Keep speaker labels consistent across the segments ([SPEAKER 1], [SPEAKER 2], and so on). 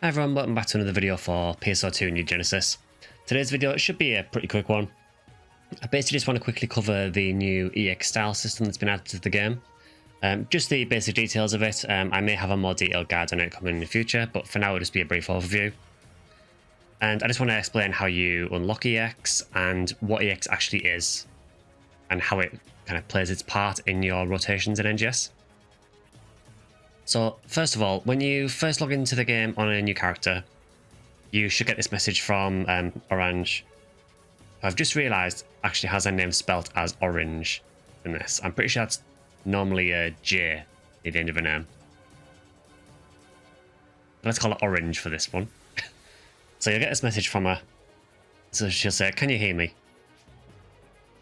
[SPEAKER 1] Hi everyone, welcome back to another video for PSO2 New Genesis. Today's video should be a pretty quick one. I basically just want to quickly cover the new EX style system that's been added to the game. Just the basic details of it. I may have a more detailed guide on it coming in the future, but for now it'll just be a brief overview. And I just want to explain how you unlock EX and what EX actually is, and how it kind of plays its part in your rotations in NGS. So first of all, when you first log into the game on a new character, you should get this message from Orange. I've just realised actually has their name spelt as Orange in this. I'm pretty sure that's normally a J at the end of a name. Let's call it Orange for this one. So you'll get this message from her. So she'll say, "Can you hear me?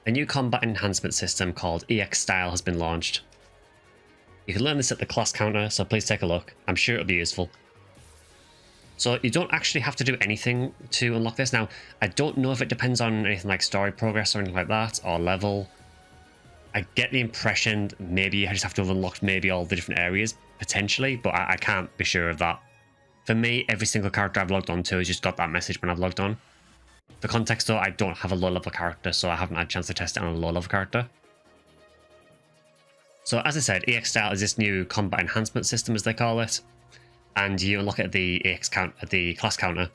[SPEAKER 1] A new combat enhancement system called EX Style has been launched. You can learn this at the class counter, so please take a look. I'm sure it'll be useful." So you don't actually have to do anything to unlock this. Now, I don't know if it depends on anything like story progress or anything like that, or level. I get the impression maybe you just have to have unlocked maybe all the different areas, potentially, but I can't be sure of that. For me, every single character I've logged on to has just got that message when I've logged on. For context though, I don't have a low-level character, so I haven't had a chance to test it on a low-level character. So as I said, EX Style is this new combat enhancement system, as they call it, and you unlock it at the EX count at the class counter.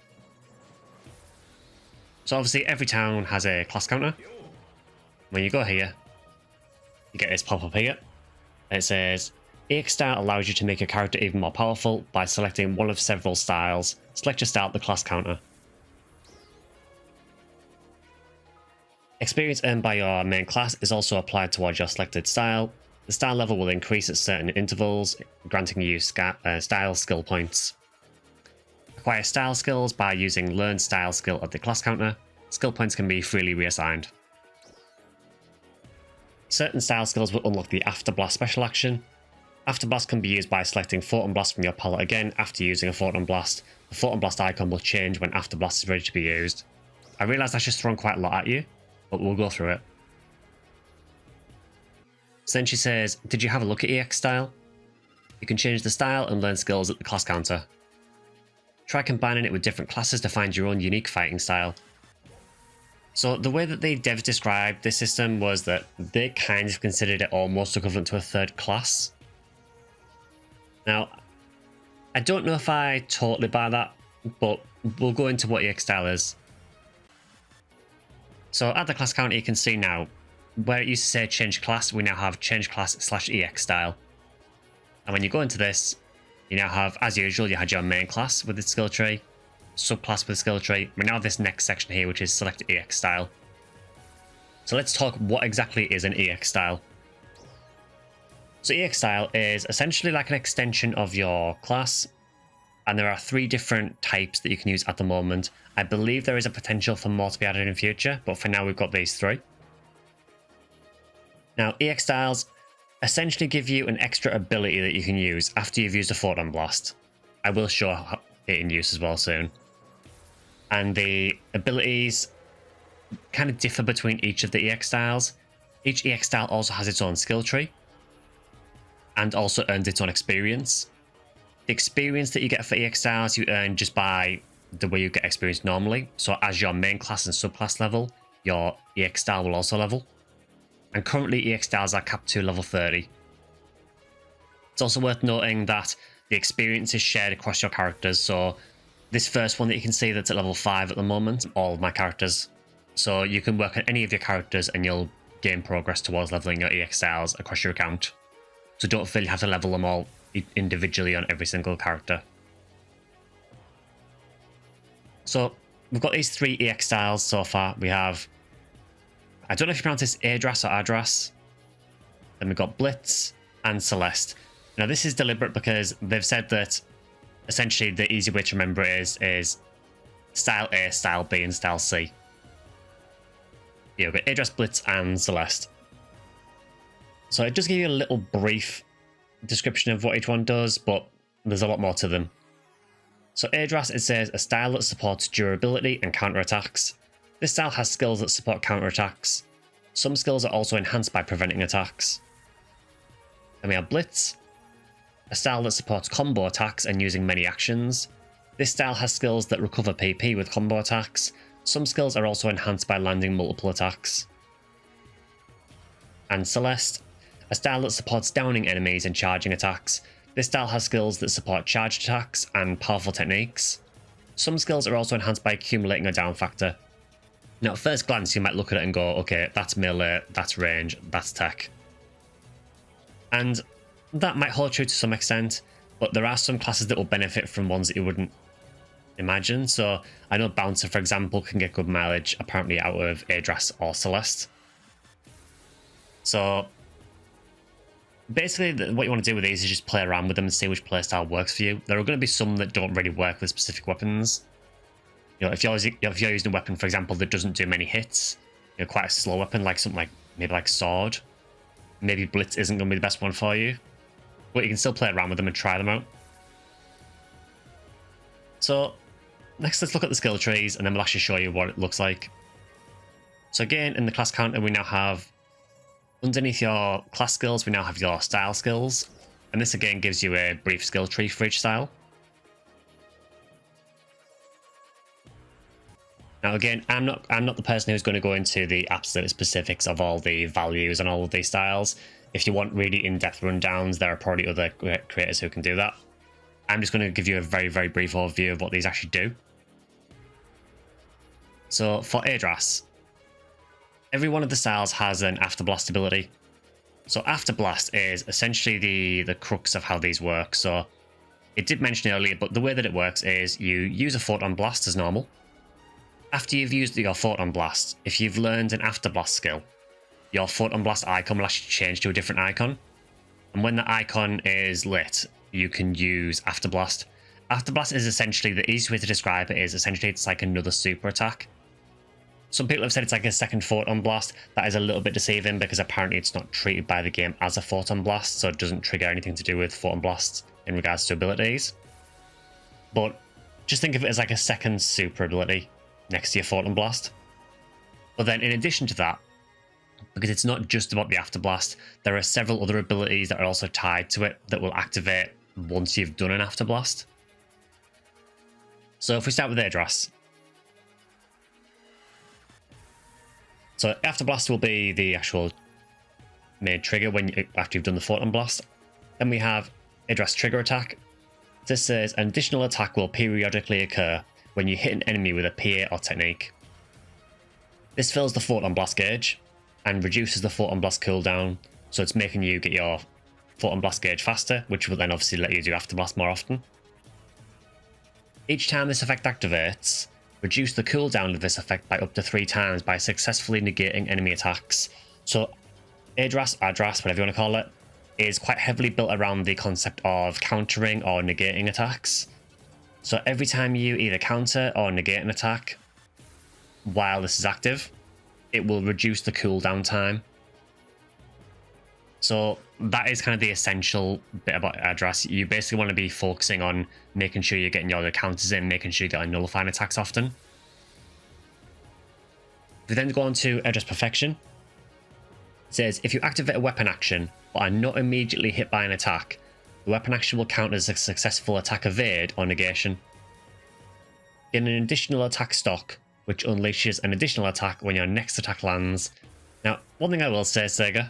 [SPEAKER 1] So obviously every town has a class counter. When you go here, you get this pop-up here. It says, EX Style allows you to make your character even more powerful by selecting one of several styles. Select your style at the class counter. Experience earned by your main class is also applied towards your selected style. The style level will increase at certain intervals, granting you style skill points. Acquire style skills by using Learn Style skill at the class counter. Skill points can be freely reassigned. Certain style skills will unlock the Afterblast special action. Afterblast can be used by selecting Photon Blast from your palette again after using a Photon Blast. The Photon Blast icon will change when Afterblast is ready to be used. I realise that's just thrown quite a lot at you, but we'll go through it. So then she says, "Did you have a look at EX Style? You can change the style and learn skills at the class counter. Try combining it with different classes to find your own unique fighting style." So the way that the devs described this system was that they kind of considered it almost equivalent to a third class. Now, I don't know if I totally buy that, but we'll go into what EX Style is. So at the class counter you can see now, where it used to say change class, we now have change class / EX Style. And when you go into this, you now have, as usual, you had your main class with its skill tree, subclass with skill tree. We now have this next section here, which is select EX Style. So let's talk what exactly is an EX Style. So EX Style is essentially like an extension of your class, and there are 3 different types that you can use at the moment. I believe there is a potential for more to be added in future, but for now we've got these 3. Now, EX Styles essentially give you an extra ability that you can use after you've used a Photon Blast. I will show it in use as well soon. And the abilities kind of differ between each of the EX Styles. Each EX Style also has its own skill tree, and also earns its own experience. The experience that you get for EX Styles you earn just by the way you get experience normally. So as your main class and subclass level, your EX Style will also level. And currently EX Styles are capped to level 30. It's also worth noting that the experience is shared across your characters. So this first one that you can see that's at level 5 at the moment, all of my characters. So you can work on any of your characters and you'll gain progress towards leveling your EX Styles across your account. So don't feel you have to level them all individually on every single character. So we've got these 3 EX Styles so far. We have, I don't know if you pronounce this Adras or Adras. Then we've got Blitz and Celeste. Now this is deliberate because they've said that essentially the easy way to remember it is Style A, Style B, and Style C. Yeah, we've got Adras, Blitz, and Celeste. So it does give you a little brief description of what each one does, but there's a lot more to them. So Adras, it says, a style that supports durability and counterattacks. This style has skills that support counterattacks. Some skills are also enhanced by preventing attacks. Then we have Blitz, a style that supports combo attacks and using many actions. This style has skills that recover PP with combo attacks. Some skills are also enhanced by landing multiple attacks. And Celeste, a style that supports downing enemies and charging attacks. This style has skills that support charged attacks and powerful techniques. Some skills are also enhanced by accumulating a down factor. Now, at first glance, you might look at it and go, okay, that's melee, that's range, that's tech. And that might hold true to some extent, but there are some classes that will benefit from ones that you wouldn't imagine. So I know Bouncer, for example, can get good mileage apparently out of Idras or Celeste. So basically, what you want to do with these is just play around with them and see which playstyle works for you. There are going to be some that don't really work with specific weapons. You know, if you're using a weapon, for example, that doesn't do many hits, you know, quite a slow weapon, like something like maybe like Sword, maybe Blitz isn't going to be the best one for you. But you can still play around with them and try them out. So next, let's look at the skill trees, and then we'll actually show you what it looks like. So again, in the class counter, we now have underneath your class skills, we now have your style skills, and this again gives you a brief skill tree for each style. Now again, I'm not the person who's going to go into the absolute specifics of all the values and all of these styles. If you want really in-depth rundowns, there are probably other creators who can do that. I'm just going to give you a very, very brief overview of what these actually do. So for Idras, every one of the styles has an Afterblast ability. So Afterblast is essentially the crux of how these work. So it did mention earlier, but the way that it works is you use a Photon Blast as normal. After you've used your Photon Blast, if you've learned an Afterblast skill, your Photon Blast icon will actually change to a different icon. And when the icon is lit, you can use Afterblast. Afterblast is essentially, the easiest way to describe it is essentially it's like another super attack. Some people have said it's like a second Photon Blast. That is a little bit deceiving because apparently it's not treated by the game as a Photon Blast, so it doesn't trigger anything to do with Photon Blasts in regards to abilities. But just think of it as like a second super ability next to your Photon Blast. But then in addition to that, because it's not just about the Afterblast, there are several other abilities that are also tied to it that will activate once you've done an Afterblast. So if we start with Idras. So Afterblast will be the actual main trigger after you've done the Photon Blast. Then we have Idras Trigger Attack. This says an additional attack will periodically occur when you hit an enemy with a PA or technique. This fills the Photon Blast gauge and reduces the Photon Blast cooldown, so it's making you get your Photon Blast gauge faster, which will then obviously let you do Afterblast more often. Each time this effect activates, reduce the cooldown of this effect by up to 3 times by successfully negating enemy attacks. So Idras, whatever you want to call it, is quite heavily built around the concept of countering or negating attacks. So every time you either counter or negate an attack while this is active, it will reduce the cooldown time. So that is kind of the essential bit about Idras. You basically want to be focusing on making sure you're getting your other counters in, making sure you're nullifying attacks often. We then go on to Idras Perfection. It says, if you activate a weapon action but are not immediately hit by an attack, the weapon action will count as a successful attack evade or negation. Gain an additional attack stock, which unleashes an additional attack when your next attack lands. Now, one thing I will say, SEGA,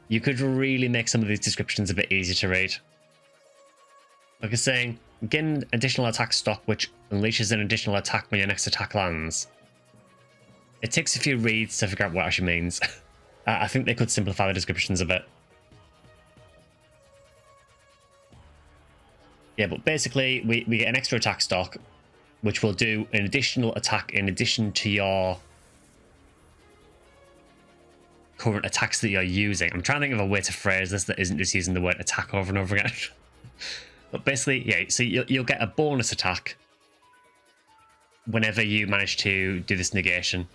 [SPEAKER 1] you could really make some of these descriptions a bit easier to read. Like it's saying, gain an additional attack stock, which unleashes an additional attack when your next attack lands. It takes a few reads to figure out what it actually means. I think they could simplify the descriptions a bit. Yeah, but basically, we get an extra attack stock, which will do an additional attack in addition to your current attacks that you're using. I'm trying to think of a way to phrase this that isn't just using the word attack over and over again. But basically, yeah, so you'll get a bonus attack whenever you manage to do this negation.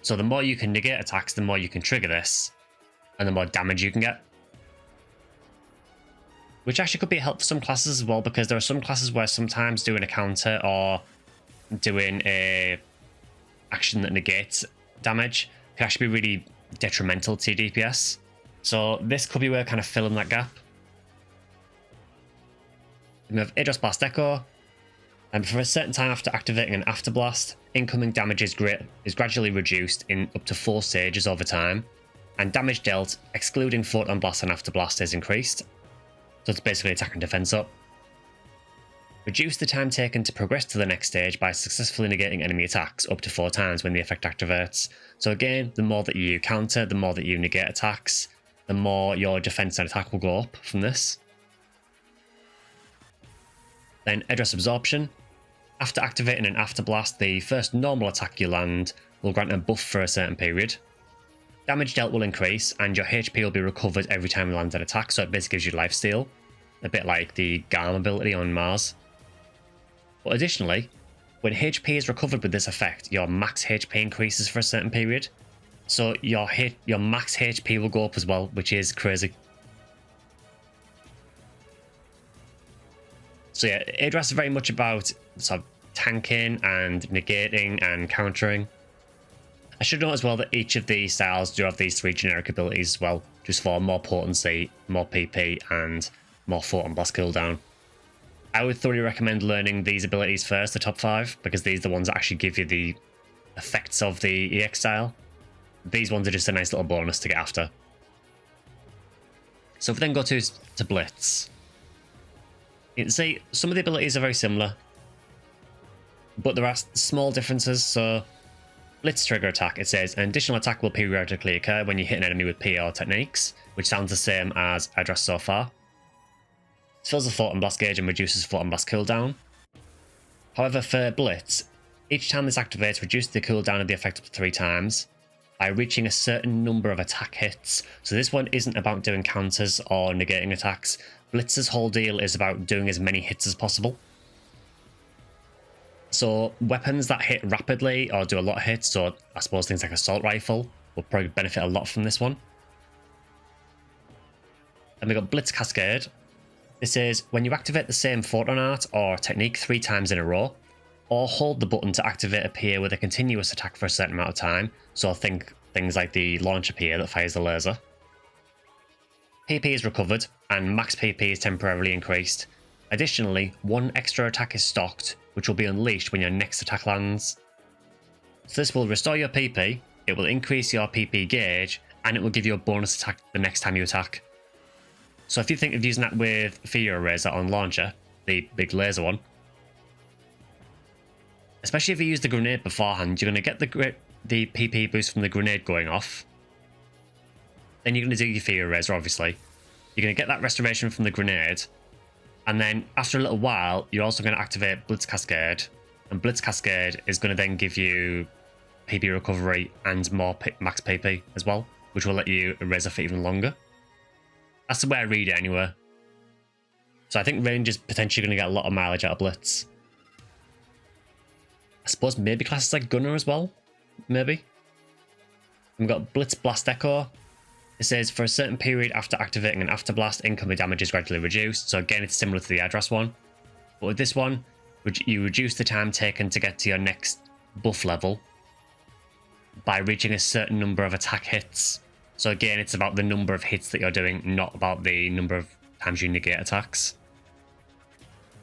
[SPEAKER 1] So the more you can negate attacks, the more you can trigger this, and the more damage you can get. Which actually could be a help for some classes as well, because there are some classes where sometimes doing a counter or doing a action that negates damage can actually be really detrimental to your DPS. So this could be where kind of filling that gap. We have Idras Blast Echo. And for a certain time after activating an Afterblast, incoming damage is gradually reduced in up to 4 stages over time, and damage dealt, excluding Photon Blast and Afterblast, is increased. So it's basically attack and defense up. Reduce the time taken to progress to the next stage by successfully negating enemy attacks up to 4 times when the effect activates. So again, the more that you counter, the more that you negate attacks, the more your defense and attack will go up from this. Then Address Absorption. After activating an Afterblast, the first normal attack you land will grant a buff for a certain period. Damage dealt will increase, and your HP will be recovered every time you land an attack, so it basically gives you lifesteal, a bit like the Garm ability on Mars. But additionally, when HP is recovered with this effect, your max HP increases for a certain period, so your max HP will go up as well, which is crazy. So yeah, Address is very much about sort of tanking and negating and countering. I should note as well that each of these styles do have these 3 generic abilities as well, just for more potency, more PP, and more Photon Blast cooldown. I would thoroughly recommend learning these abilities first, the top 5, because these are the ones that actually give you the effects of the EX style. These ones are just a nice little bonus to get after. So if we then go to Blitz, you can see some of the abilities are very similar, but there are small differences. So Blitz trigger attack, it says an additional attack will periodically occur when you hit an enemy with PO techniques, which sounds the same as Address so far. It fills the Photon Blast gauge and reduces Photon Blast cooldown. However, for Blitz, each time this activates, reduces the cooldown of the effect up to 3 times by reaching a certain number of attack hits. So this one isn't about doing counters or negating attacks. Blitz's whole deal is about doing as many hits as possible. So weapons that hit rapidly or do a lot of hits, so I suppose things like Assault Rifle will probably benefit a lot from this one. And we've got Blitz Cascade. This is when you activate the same Photon Art or technique 3 times in a row, or hold the button to activate a PA with a continuous attack for a certain amount of time, so think things like the launcher PA that fires the laser. PP is recovered, and max PP is temporarily increased. Additionally, 1 extra attack is stocked, which will be unleashed when your next attack lands. So this will restore your PP, it will increase your PP gauge, and it will give you a bonus attack the next time you attack. So if you think of using that with Fear Eraser on launcher, the big laser one, especially if you use the grenade beforehand, you're going to get the PP boost from the grenade going off. Then you're going to do your Fear Eraser, obviously. You're going to get that restoration from the grenade. And then after a little while, you're also going to activate Blitz Cascade. And Blitz Cascade is going to then give you PP recovery and more max PP as well, which will let you eraser for even longer. That's the way I read it anyway. So I think range is potentially going to get a lot of mileage out of Blitz. I suppose maybe classes like Gunner as well. Maybe. We've got Blitz Blast Echo. It says for a certain period after activating an Afterblast, incoming damage is gradually reduced. So again, it's similar to the Address one. But with this one, you reduce the time taken to get to your next buff level by reaching a certain number of attack hits. So again, it's about the number of hits that you're doing, not about the number of times you negate attacks.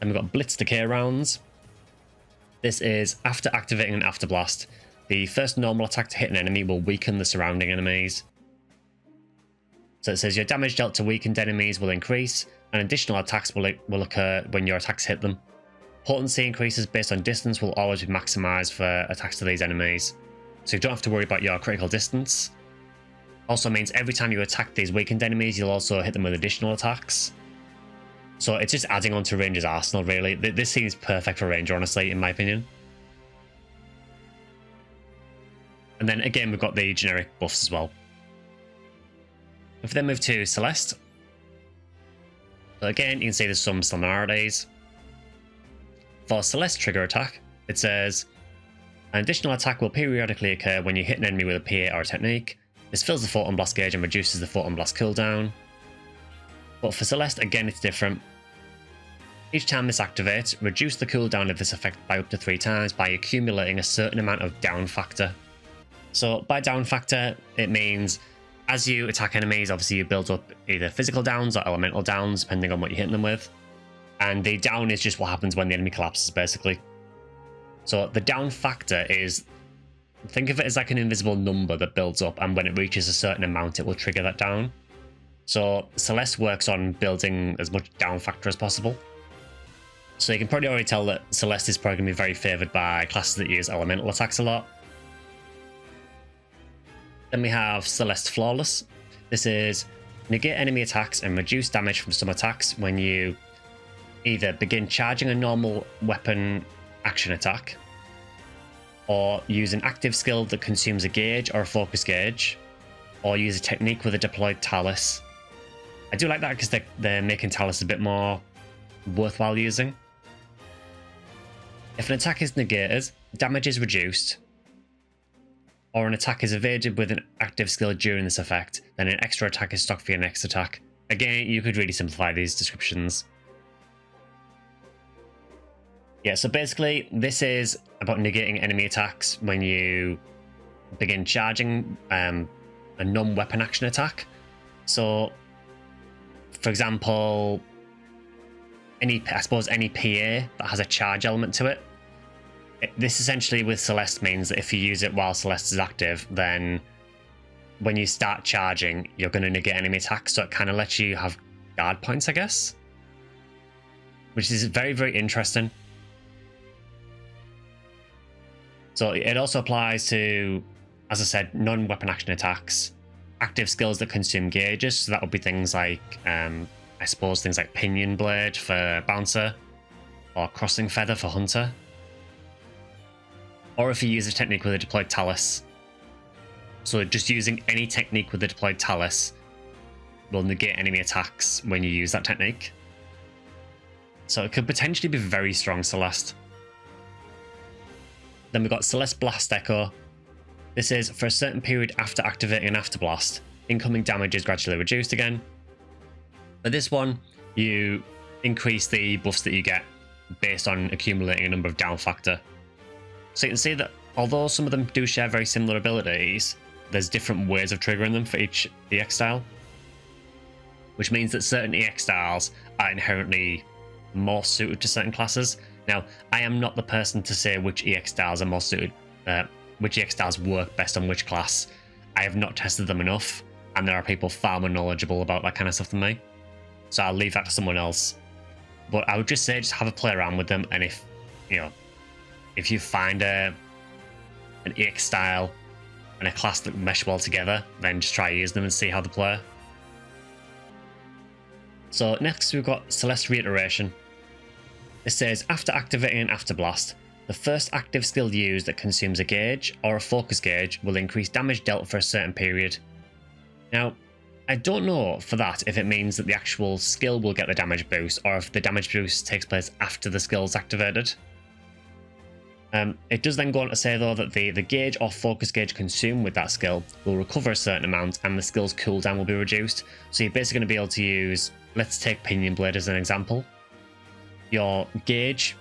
[SPEAKER 1] And we've got Blitz Decay rounds. This is after activating an Afterblast, the first normal attack to hit an enemy will weaken the surrounding enemies. So it says your damage dealt to weakened enemies will increase, and additional attacks will occur when your attacks hit them. Potency increases based on distance will always be maximized for attacks to these enemies, so you don't have to worry about your critical distance. Also means every time you attack these weakened enemies, you'll also hit them with additional attacks. So it's just adding on to Ranger's arsenal, really. This seems perfect for Ranger, honestly, in my opinion. And then again, we've got the generic buffs as well. If we then move to Celeste, so again, you can see there's some similarities. For Celeste trigger attack, it says an additional attack will periodically occur when you hit an enemy with a PA or a technique. This fills the Photon Blast gauge and reduces the Photon Blast cooldown. But for Celeste, again, it's different. Each time this activates, reduce the cooldown of this effect by up to 3 times by accumulating a certain amount of down factor. So by down factor, it means as you attack enemies, obviously you build up either physical downs or elemental downs, depending on what you're hitting them with. And the down is just what happens when the enemy collapses, basically. So the down factor is, think of it as like an invisible number that builds up, and when it reaches a certain amount, it will trigger that down. So Celeste works on building as much down factor as possible. So you can probably already tell that Celeste is probably going to be very favoured by classes that use elemental attacks a lot. Then we have Celeste Flawless. This is negate enemy attacks and reduce damage from some attacks when you either begin charging a normal weapon action attack, or use an active skill that consumes a gauge or a focus gauge, or use a technique with a deployed talus. I do like that because they're making talus a bit more worthwhile using. If an attack is negated, damage is reduced, or an attack is evaded with an active skill during this effect, then an extra attack is stocked for your next attack. Again, you could really simplify these descriptions. Yeah, so basically, this is about negating enemy attacks when you begin charging a non-weapon action attack. So, for example, any PA that has a charge element to it. This essentially with Celeste means that if you use it while Celeste is active, then when you start charging, you're going to negate enemy attacks, so it kind of lets you have guard points, I guess. Which is very, very interesting. So it also applies to, as I said, non-weapon action attacks, active skills that consume gauges, so that would be things like, I suppose, things like Pinion Blade for Bouncer, or Crossing Feather for Hunter. Or if you use a technique with a deployed talus. So just using any technique with a deployed talus will negate enemy attacks when you use that technique. So it could potentially be very strong Celeste. Then we've got Celeste Blast Echo. This is for a certain period after activating an Afterblast, incoming damage is gradually reduced again. For this one, you increase the buffs that you get based on accumulating a number of down factor. So you can see that although some of them do share very similar abilities, there's different ways of triggering them for each EX style. Which means that certain EX styles are inherently more suited to certain classes. Now, I am not the person to say which EX styles are more suited, which EX styles work best on which class. I have not tested them enough, and there are people far more knowledgeable about that kind of stuff than me. So I'll leave that to someone else. But I would just say, just have a play around with them, and if you find an EX style and a class that mesh well together, then just try use them and see how they play. So next we've got Celeste Reiteration. It says, after activating an Afterblast, the first active skill used that consumes a gauge or a focus gauge will increase damage dealt for a certain period. Now, I don't know for that if it means that the actual skill will get the damage boost, or if the damage boost takes place after the skill is activated. It does then go on to say though that the gauge or focus gauge consumed with that skill will recover a certain amount and the skill's cooldown will be reduced. So you're basically going to be able to use, let's take Pinion Blade as an example. Your gauge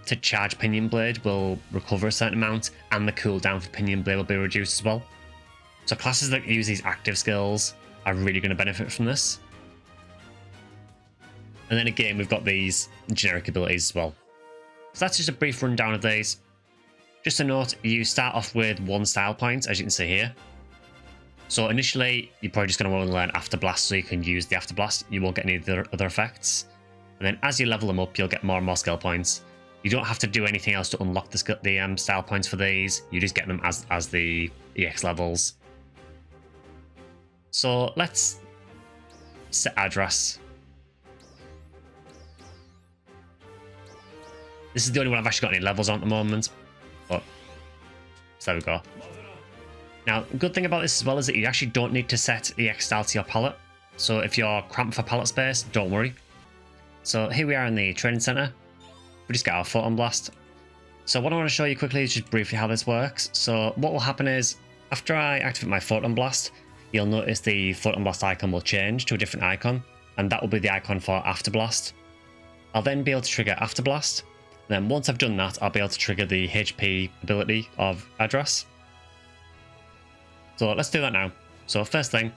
[SPEAKER 1] to charge Pinion Blade will recover a certain amount and the cooldown for Pinion Blade will be reduced as well. So classes that use these active skills are really going to benefit from this. And then again, we've got these generic abilities as well. So that's just a brief rundown of these. Just a note, you start off with 1 style point, as you can see here. So initially, you're probably just going to want to learn Afterblast so you can use the Afterblast. You won't get any other effects. And then as you level them up, you'll get more and more skill points. You don't have to do anything else to unlock the style points for these. You just get them as the EX levels. So let's set address. This is the only one I've actually got any levels on at the moment. But so there we go. Now, the good thing about this as well is that you actually don't need to set EX style to your palette. So if you're cramped for palette space, don't worry. So here we are in the training center. We just got our Photon Blast. So what I want to show you quickly is just briefly how this works. So what will happen is, after I activate my Photon Blast, you'll notice the Photon Blast icon will change to a different icon, and that will be the icon for Afterblast. I'll then be able to trigger Afterblast. Then once I've done that, I'll be able to trigger the HP ability of address. So let's do that now. So first thing,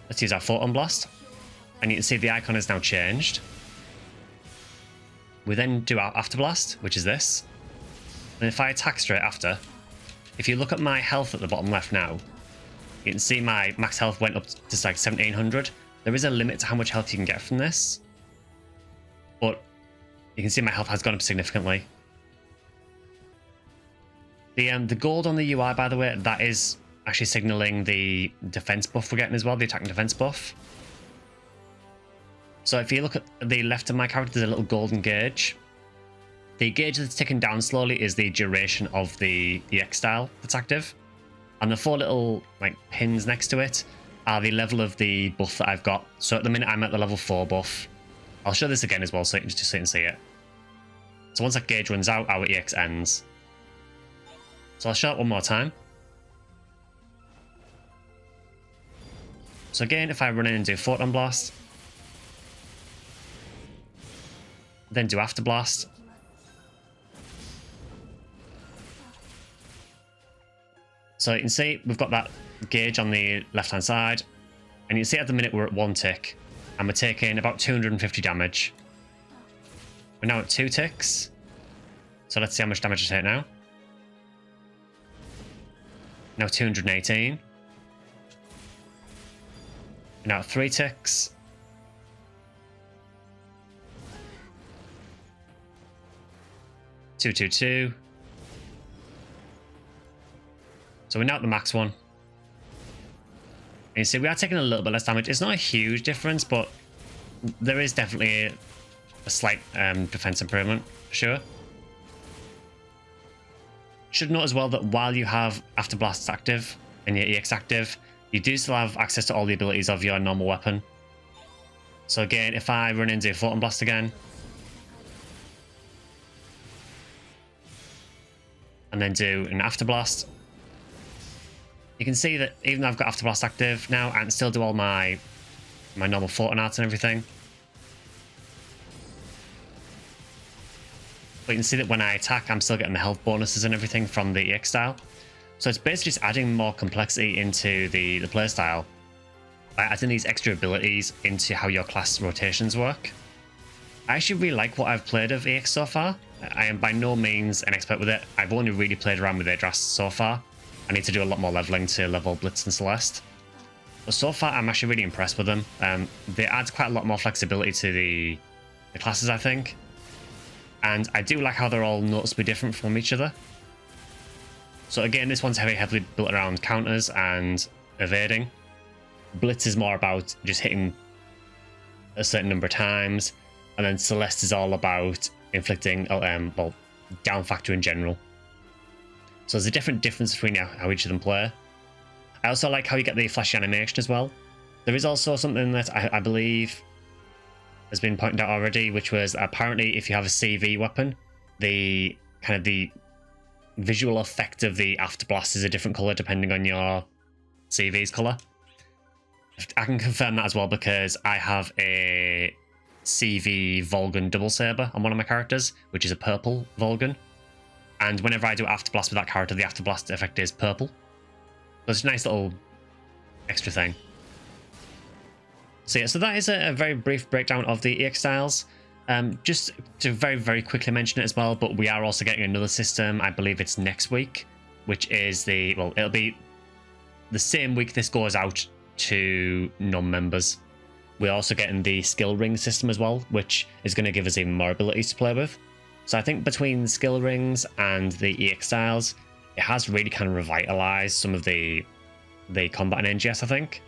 [SPEAKER 1] let's use our Photon Blast. And you can see the icon is now changed. We then do our After Blast, which is this. And if I attack straight after, if you look at my health at the bottom left now, you can see my max health went up to like 1700. There is a limit to how much health you can get from this, but you can see my health has gone up significantly. The gold on the UI, by the way, that is actually signaling the defense buff we're getting as well, the attack and defense buff. So if you look at the left of my character, there's a little golden gauge. The gauge that's ticking down slowly is the duration of the EX style that's active. And the 4 little like pins next to it are the level of the buff that I've got. So at the minute I'm at the level 4 buff. I'll show this again as well so you can just so you can see it. So once that gauge runs out, our EX ends. So I'll show it one more time. So again, if I run in and do Photon Blast, then do After Blast, so you can see we've got that gauge on the left hand side, and you can see at the minute we're at 1 tick and we're taking about 250 damage. We're now at 2 ticks, so let's see how much damage I take now. Now 218. Now at 3 ticks. $222. So we're now at the max one. And you see we are taking a little bit less damage. It's not a huge difference, but there is definitely a slight defense improvement, for sure. Should note as well that while you have After Blast active and your EX active, you do still have access to all the abilities of your normal weapon. So again, if I run into Photon Blast again, and then do an After Blast, you can see that even though I've got After Blast active now, I can still do all my normal Photon arts and everything. But you can see that when I attack, I'm still getting the health bonuses and everything from the EX style. So it's basically just adding more complexity into the playstyle by adding these extra abilities into how your class rotations work. I actually really like what I've played of EX so far. I am by no means an expert with it. I've only really played around with Idras so far. I need to do a lot more leveling to level Blitz and Celeste. But so far, I'm actually really impressed with them. They add quite a lot more flexibility to the classes, I think. And I do like how they're all noticeably different from each other. So again, this one's heavily built around counters and evading. Blitz is more about just hitting a certain number of times. And then Celeste is all about inflicting, well, down factor in general. So there's a difference between how each of them play. I also like how you get the flashy animation as well. There is also something that I believe has been pointed out already, which was apparently if you have a CV weapon, the visual effect of the After Blast is a different color depending on your CV's color. I can confirm that as well because I have a CV Volgun double saber on one of my characters, which is a purple Volgun. And whenever I do After Blast with that character, the After Blast effect is purple. So it's a nice little extra thing. So yeah, so that is a very brief breakdown of the EX styles. Just to very, very quickly mention it as well, but we are also getting another system, I believe it's next week, which is it'll be the same week this goes out to non-members. We're also getting the skill ring system as well, which is going to give us even more abilities to play with. So I think between skill rings and the EX styles, it has really kind of revitalized some of the combat in NGS, I think.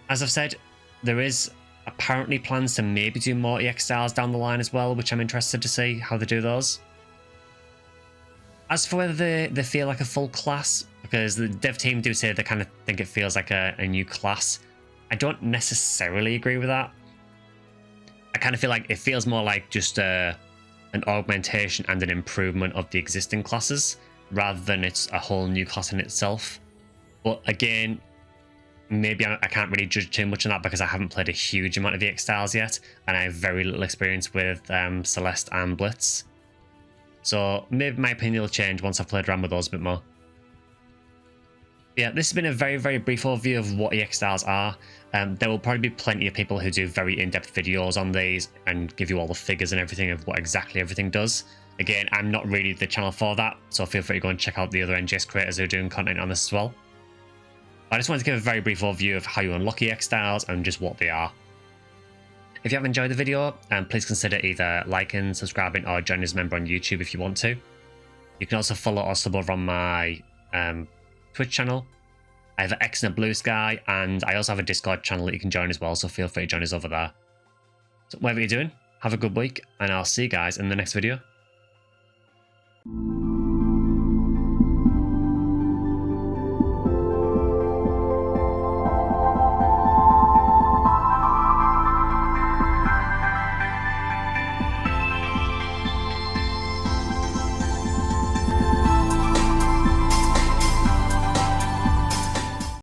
[SPEAKER 1] As I've said, there is apparently plans to maybe do more EX styles down the line as well, which I'm interested to see how they do those. As for whether they feel like a full class, because the dev team do say they kind of think it feels like a new class, I don't necessarily agree with that. I kind of feel like it feels more like just an augmentation and an improvement of the existing classes, rather than it's a whole new class in itself. But again, maybe I can't really judge too much on that because I haven't played a huge amount of EX styles yet, and I have very little experience with Celeste and Blitz. So maybe my opinion will change once I've played around with those a bit more. Yeah, this has been a very, very brief overview of what EX styles are. There will probably be plenty of people who do very in-depth videos on these and give you all the figures and everything of what exactly everything does. Again, I'm not really the channel for that, so feel free to go and check out the other NGS creators who are doing content on this as well. I just wanted to give a very brief overview of how you unlock EX styles and just what they are. If you have enjoyed the video, please consider either liking, subscribing, or joining as a member on YouTube if you want to. You can also follow or sub over on my Twitch channel. I have an X and a Bluesky, and I also have a Discord channel that you can join as well, so feel free to join us over there. So whatever you're doing, have a good week, and I'll see you guys in the next video.